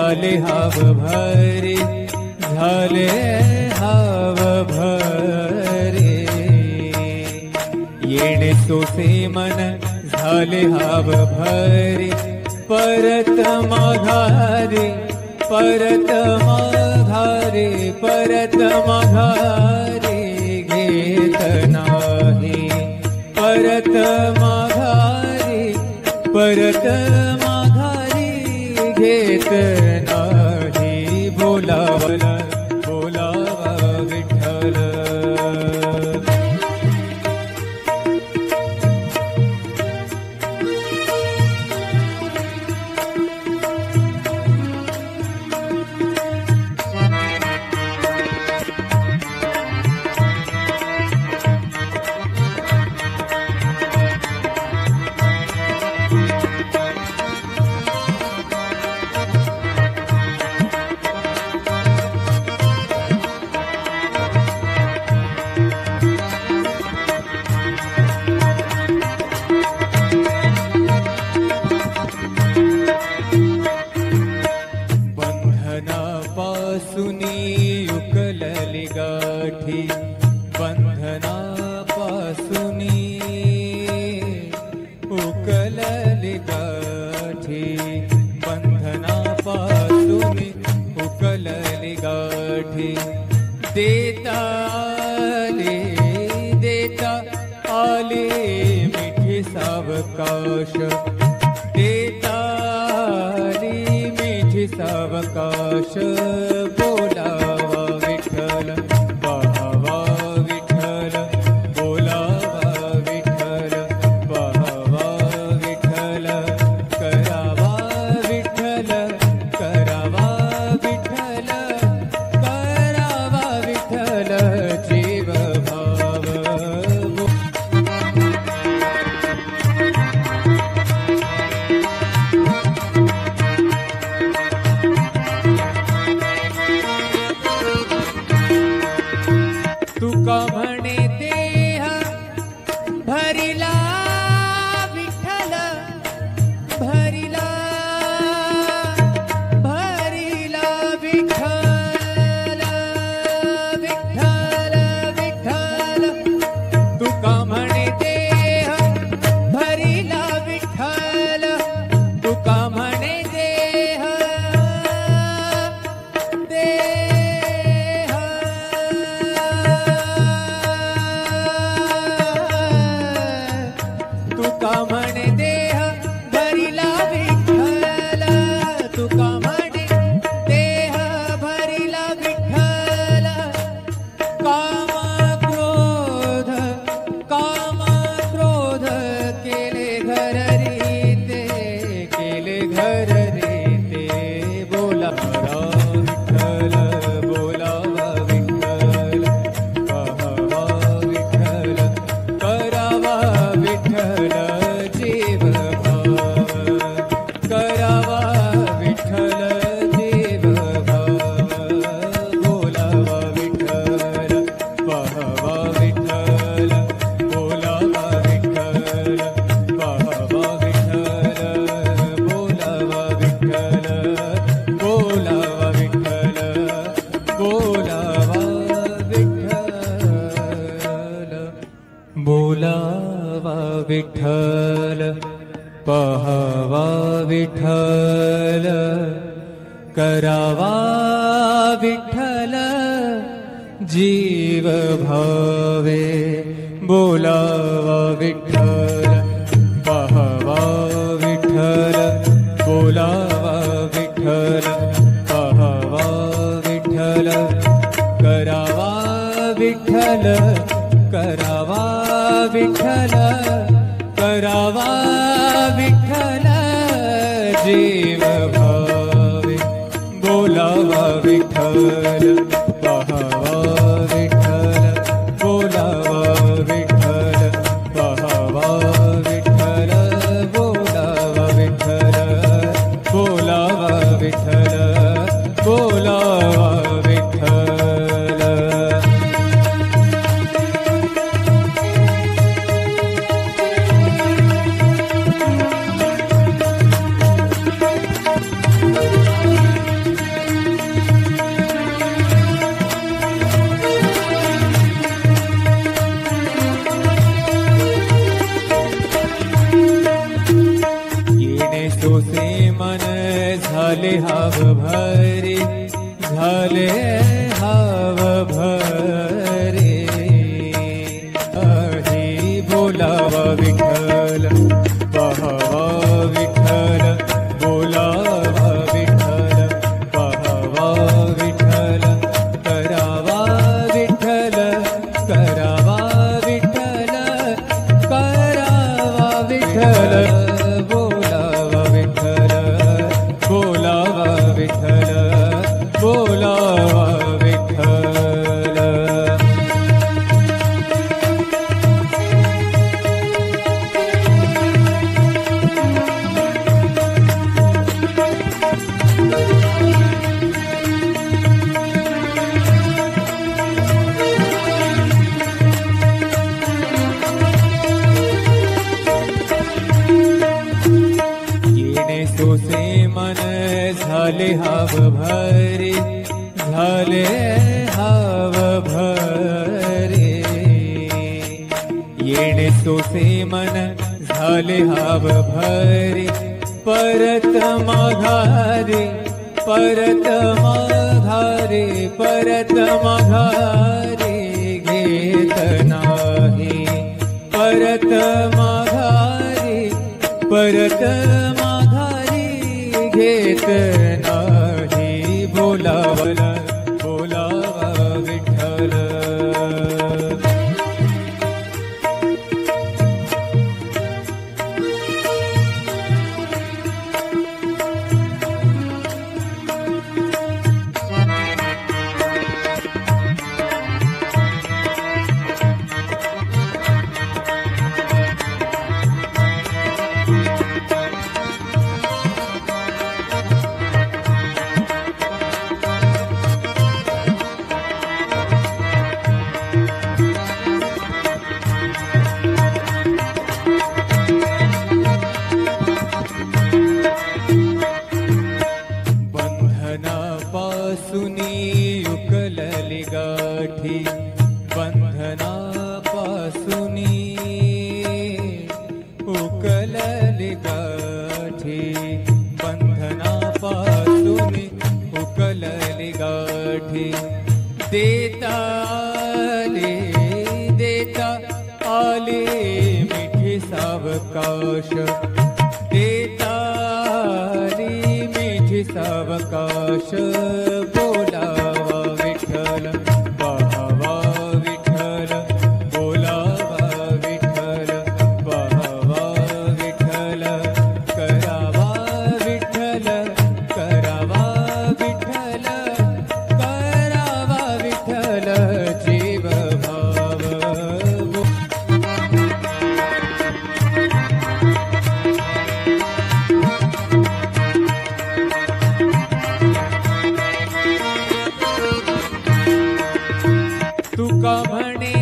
झाले हाव भरे, झाले हाव भरे. येणे सोसे मन झाले हाव भरे, परत माघारे, परत माघारे, परत माघारे घेत नाही. परत माघारे, परत माघारी घेत नाही. बोलावला बोलावा विठ्ठल. उकलली गाठी, बंधनापासूनी उकलली गाठी, बंधनापासूनी उकलली गाठी. देता आले मिठी सावकाश, देता आली मिठी सावकाश. बोलावा विठ्ठल, पाहावा विठ्ठल, बोलावा विठ्ठल, पाहावा विठ्ठल. करावा विठ्ठल, करावा विठ्ठल, करावा विठ्ठल जीव भाव. तुका म्हणे देह भरिला विठ्ठल, भरिला भरिला विठ्ठल, विठ्ठल विठ्ठल. तुका म्हणे देह भरिला विठ्ठल, तुका म्हणे देह तुका म्हणे देह भरिला विठ्ठल, तुका म्हणे देह भरिला विठ्ठल. काम क्रोध, काम क्रोध केले घर रीते, केले घर रीते. बोलावा विठ्ठल, बोलावा विठ्ठल, पाहावा विठ्ठल, करावा विठ्ठल जीव भाव. करावा विठ्ठल जीव भाव. बोलावा विठ्ठल, पाहावा विठ्ठल, बोलावा विठ्ठल, पाहावा विठ्ठल, बोलावा विठ्ठल, बोलावा विठ्ठल, बोलावा विठ्ठल. बोलावा विठ्ठल, पाहावा विठ्ठल, करावा विठ्ठल जीव भावे. बोलावा विठ्ठल, पाहावा विठ्ठल, बोलावा विठ्ठल, पाहावा विठ्ठल, करावा विठ्ठल, करावा विठ्ठल, करावा विठ्ठल जीव भावे. बोलावा विठ्ठल, पाहावा विठ्ठल, बोलावा विठ्ठल, पाहावा विठ्ठल, बोलावा विठ्ठल, बोलावा विठ्ठल, बोलावा विठ्ठल. मन झाले हाव भरे, झाले हाव भरे. हरी बोलावा विठ्ठल, पाहावा विठ्ठल, बोलावा विठ्ठल, पाहावा विठ्ठल, करावा विठ्ठल, करावा विठ्ठल, करावा विठ्ठल, बोलावा विठ्ठल, बोलावा विठ्ठल, बोलावा विठ्ठल. सोसे मन झाले हाव भरे, झाले हाव भरे. येणे सोसे मन झाले हाव भरे, परत माघारे, परत माघारे, परत माघारे घेत नाही. परत माघारे, परत माघारी घेत नाही. बोलावला, बोलावा विठ्ठल. बंधनापासुनी उकलली गाठी, बंधनापासुनी उकलली गाठी, बंधनापासुनी उकलली गाठी. देता आले, देता आले मिठी सावकाश, देता आली मिठी सावकाश. बोलावा विठ्ठल, पाहावा विठ्ठल, बोलावा विठ्ठल, पाहावा विठ्ठल, करावा विठ्ठल, करावा विठ्ठल, करावा विठ्ठल, जीव भाव. तुका म्हणे